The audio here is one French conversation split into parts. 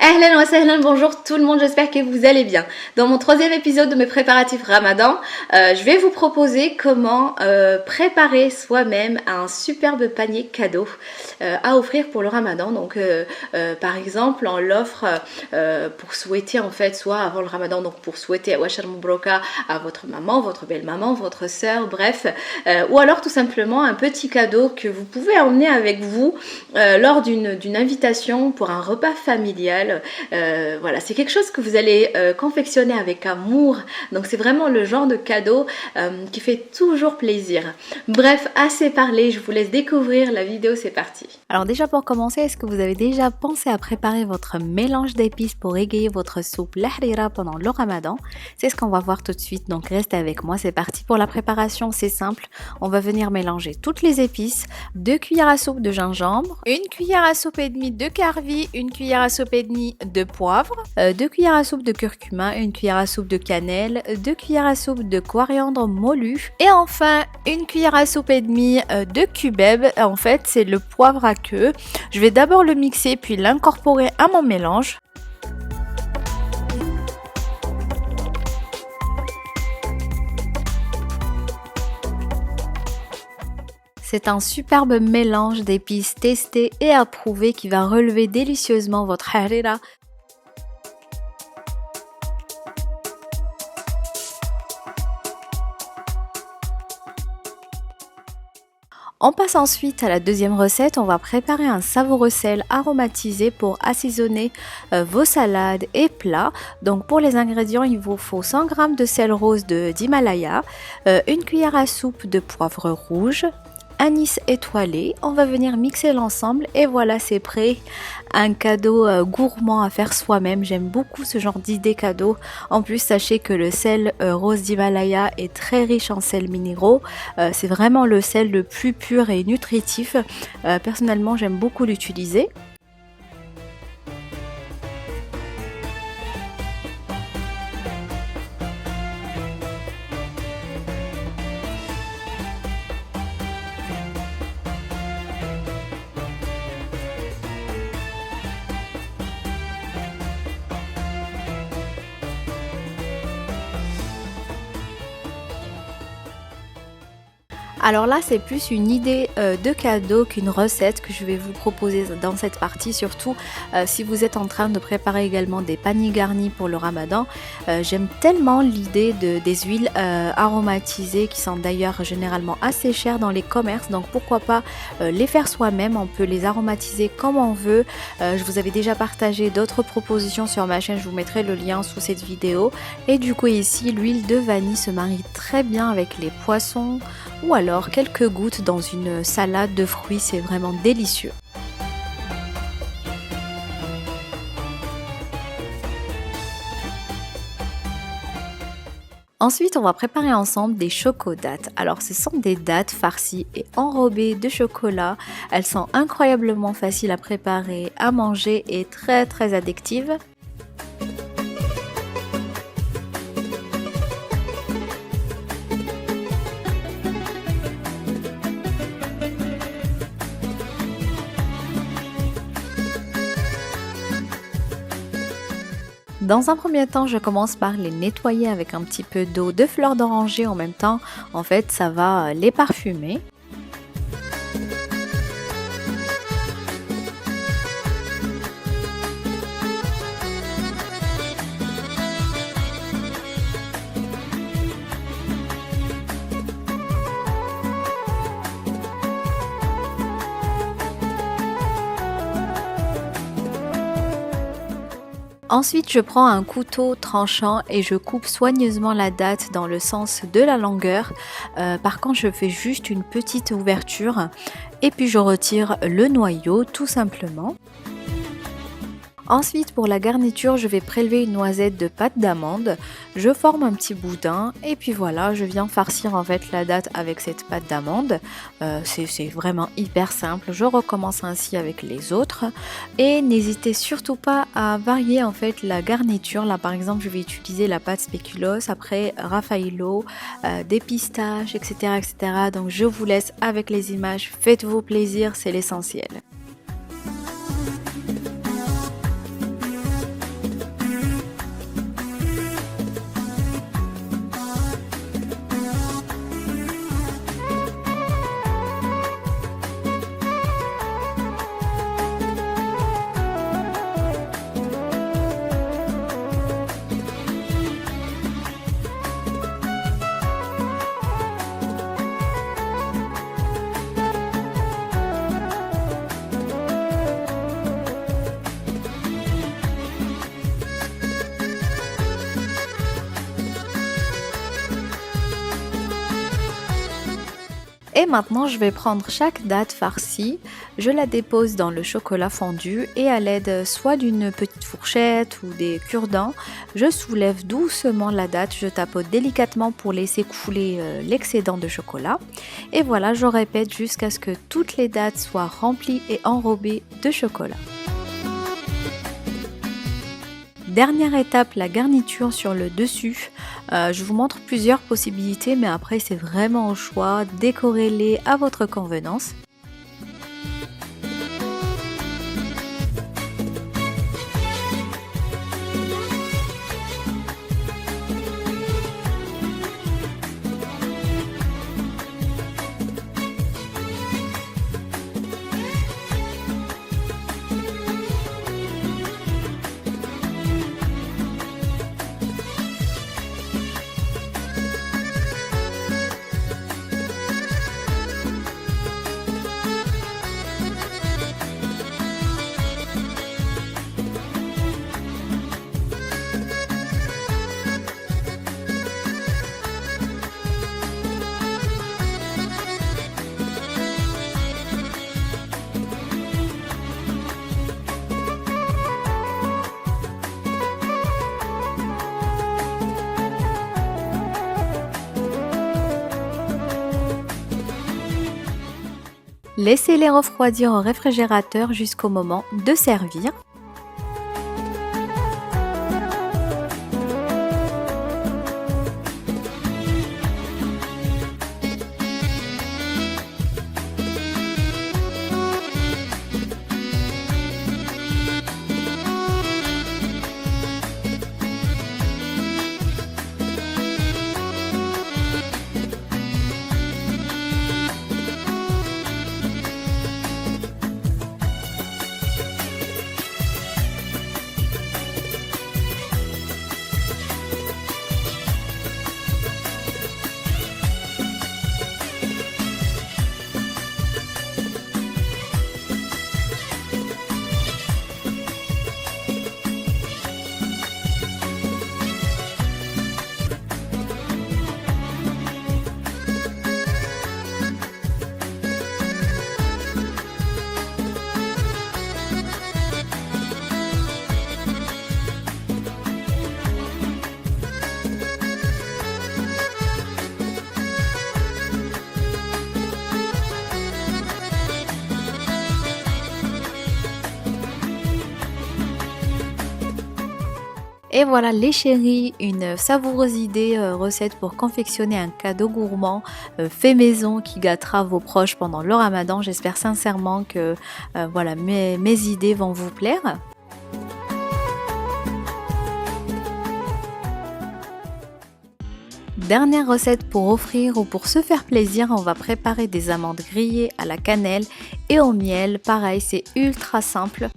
Ahlan wa sahlan, bonjour tout le monde, j'espère que vous allez bien. Dans mon troisième épisode de mes préparatifs Ramadan, je vais vous proposer comment préparer soi-même un superbe panier cadeau à offrir pour le Ramadan. Donc par exemple, on l'offre pour souhaiter en fait, soit avant le Ramadan, donc pour souhaiter Washar Mubroka à votre maman, votre belle-maman, votre sœur, bref. Ou alors tout simplement un petit cadeau que vous pouvez emmener avec vous lors d'une invitation pour un repas familial. Voilà, c'est quelque chose que vous allez confectionner avec amour, donc c'est vraiment le genre de cadeau qui fait toujours plaisir. Bref, assez parlé, je vous laisse découvrir la vidéo, c'est parti. Alors déjà pour commencer, est-ce que vous avez déjà pensé à préparer votre mélange d'épices pour égayer votre soupe lahrira pendant le Ramadan? C'est ce qu'on va voir tout de suite, donc restez avec moi, c'est parti pour la préparation, c'est simple. On va venir mélanger toutes les épices, 2 cuillères à soupe de gingembre, 1 cuillère à soupe et demie de carvi, 1 cuillère à soupe et demie de poivre, 2 cuillères à soupe de curcuma, 1 cuillère à soupe de cannelle, 2 cuillères à soupe de coriandre moulu et enfin 1 cuillère à soupe et demie de cubeb. En fait, c'est le poivre à queue. Je vais d'abord le mixer puis l'incorporer à mon mélange. C'est un superbe mélange d'épices testés et approuvés qui va relever délicieusement votre harira. On passe ensuite à la deuxième recette, on va préparer un savoureux sel aromatisé pour assaisonner vos salades et plats. Donc pour les ingrédients, il vous faut 100 g de sel rose d'Himalaya, 1 cuillère à soupe de poivre rouge, anis étoilé. On va venir mixer l'ensemble et voilà, c'est prêt. Un cadeau gourmand à faire soi-même. J'aime beaucoup ce genre d'idée cadeau. En plus, sachez que le sel rose d'Himalaya est très riche en sels minéraux. C'est vraiment le sel le plus pur et nutritif. Personnellement, j'aime beaucoup l'utiliser. Alors là, c'est plus une idée de cadeau qu'une recette que je vais vous proposer dans cette partie. Surtout si vous êtes en train de préparer également des paniers garnis pour le Ramadan. J'aime tellement l'idée des huiles aromatisées qui sont d'ailleurs généralement assez chères dans les commerces. Donc pourquoi pas les faire soi-même. On peut les aromatiser comme on veut. Je vous avais déjà partagé d'autres propositions sur ma chaîne. Je vous mettrai le lien sous cette vidéo. Et du coup ici, l'huile de vanille se marie très bien avec les poissons ou alors quelques gouttes dans une salade de fruits, c'est vraiment délicieux. Ensuite, on va préparer ensemble des chocodates. Alors, ce sont des dattes farcies et enrobées de chocolat. Elles sont incroyablement faciles à préparer, à manger et très très addictives. Dans un premier temps, je commence par les nettoyer avec un petit peu d'eau de fleurs d'oranger en même temps. En fait, ça va les parfumer. Ensuite, je prends un couteau tranchant et je coupe soigneusement la date dans le sens de la longueur. Par contre, je fais juste une petite ouverture et puis je retire le noyau tout simplement. Ensuite, pour la garniture, je vais prélever une noisette de pâte d'amande. Je forme un petit boudin et puis voilà, je viens farcir en fait la date avec cette pâte d'amande. C'est vraiment hyper simple. Je recommence ainsi avec les autres et n'hésitez surtout pas à varier en fait la garniture. Là, par exemple, je vais utiliser la pâte spéculoos, après Raffaello, des pistaches, etc., etc. Donc, je vous laisse avec les images. Faites-vous plaisir, c'est l'essentiel. Et maintenant, je vais prendre chaque date farcie, je la dépose dans le chocolat fondu et à l'aide soit d'une petite fourchette ou des cure-dents, je soulève doucement la date, je tapote délicatement pour laisser couler l'excédent de chocolat. Et voilà, je répète jusqu'à ce que toutes les dates soient remplies et enrobées de chocolat. Dernière étape, la garniture sur le dessus. Je vous montre plusieurs possibilités, mais après c'est vraiment au choix. Décorez-les à votre convenance. Laissez-les refroidir au réfrigérateur jusqu'au moment de servir. Et voilà les chéris, une savoureuse idée recette pour confectionner un cadeau gourmand fait maison qui gâtera vos proches pendant le ramadan. J'espère sincèrement que voilà, mes idées vont vous plaire. Dernière recette pour offrir ou pour se faire plaisir, on va préparer des amandes grillées à la cannelle et au miel. Pareil, c'est ultra simple.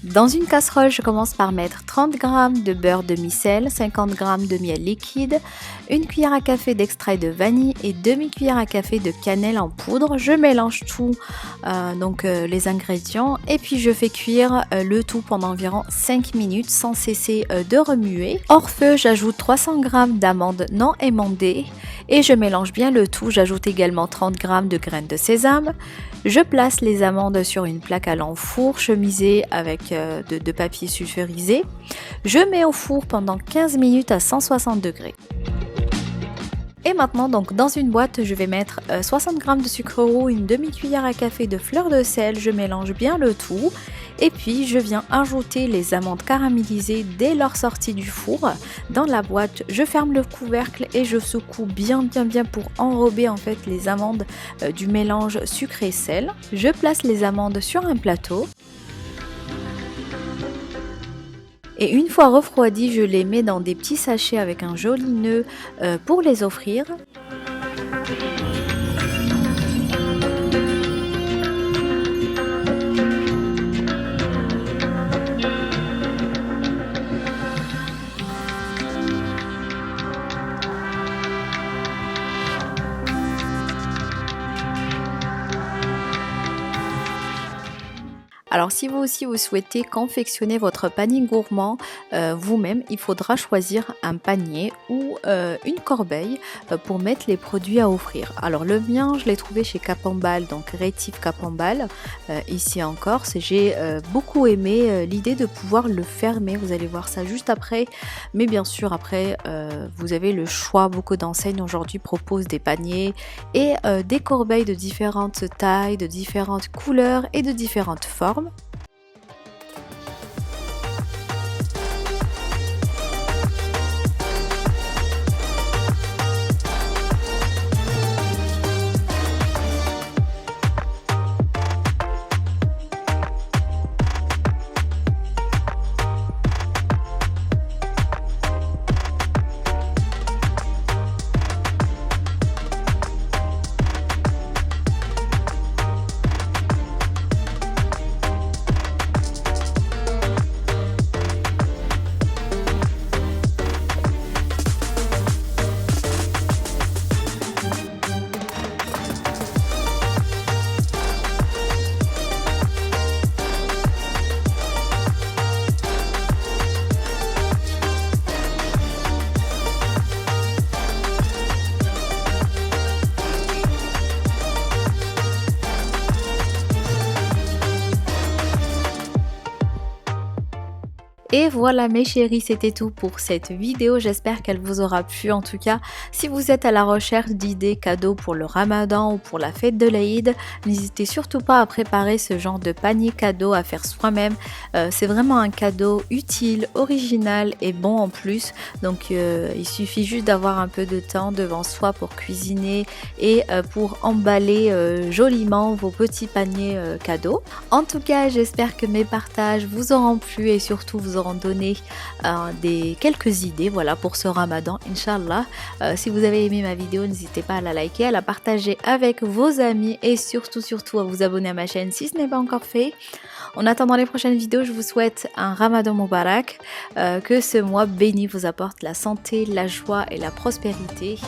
Dans une casserole, je commence par mettre 30 g de beurre demi-sel, 50 g de miel liquide, une cuillère à café d'extrait de vanille et demi-cuillère à café de cannelle en poudre. Je mélange tout, les ingrédients, et puis je fais cuire le tout pendant environ 5 minutes sans cesser de remuer. Hors feu, j'ajoute 300 g d'amandes non émondées et je mélange bien le tout. J'ajoute également 30 g de graines de sésame. Je place les amandes sur une plaque à l'enfour chemisée avec de papier sulfurisé. Je mets au four pendant 15 minutes à 160 degrés. Et maintenant, donc dans une boîte, je vais mettre 60 g de sucre roux, une demi-cuillère à café de fleur de sel. Je mélange bien le tout. Et puis, je viens ajouter les amandes caramélisées dès leur sortie du four. Dans la boîte, je ferme le couvercle et je secoue bien pour enrober en fait les amandes du mélange sucré-sel. Je place les amandes sur un plateau. Et une fois refroidies, je les mets dans des petits sachets avec un joli nœud pour les offrir. Alors si vous aussi vous souhaitez confectionner votre panier gourmand vous-même, il faudra choisir un panier ou une corbeille pour mettre les produits à offrir. Alors le mien, je l'ai trouvé chez Capambal, donc Rétif Capambal, ici en Corse. J'ai beaucoup aimé l'idée de pouvoir le fermer, vous allez voir ça juste après. Mais bien sûr après, vous avez le choix, beaucoup d'enseignes aujourd'hui proposent des paniers et des corbeilles de différentes tailles, de différentes couleurs et de différentes formes. Et voilà mes chéris, c'était tout pour cette vidéo, j'espère qu'elle vous aura plu. En tout cas, si vous êtes à la recherche d'idées cadeaux pour le Ramadan ou pour la fête de l'Aïd, n'hésitez surtout pas à préparer ce genre de panier cadeau à faire soi-même. C'est vraiment un cadeau utile, original et bon en plus. Donc il suffit juste d'avoir un peu de temps devant soi pour cuisiner et pour emballer joliment vos petits paniers cadeaux. En tout cas, j'espère que mes partages vous auront plu et surtout vous auront donné quelques idées, voilà, pour ce Ramadan, Inch'Allah. Si vous avez aimé ma vidéo, n'hésitez pas à la liker, à la partager avec vos amis et surtout à vous abonner à ma chaîne si ce n'est pas encore fait. En attendant les prochaines vidéos, je vous souhaite un Ramadan Moubarak, que ce mois béni vous apporte la santé, la joie et la prospérité.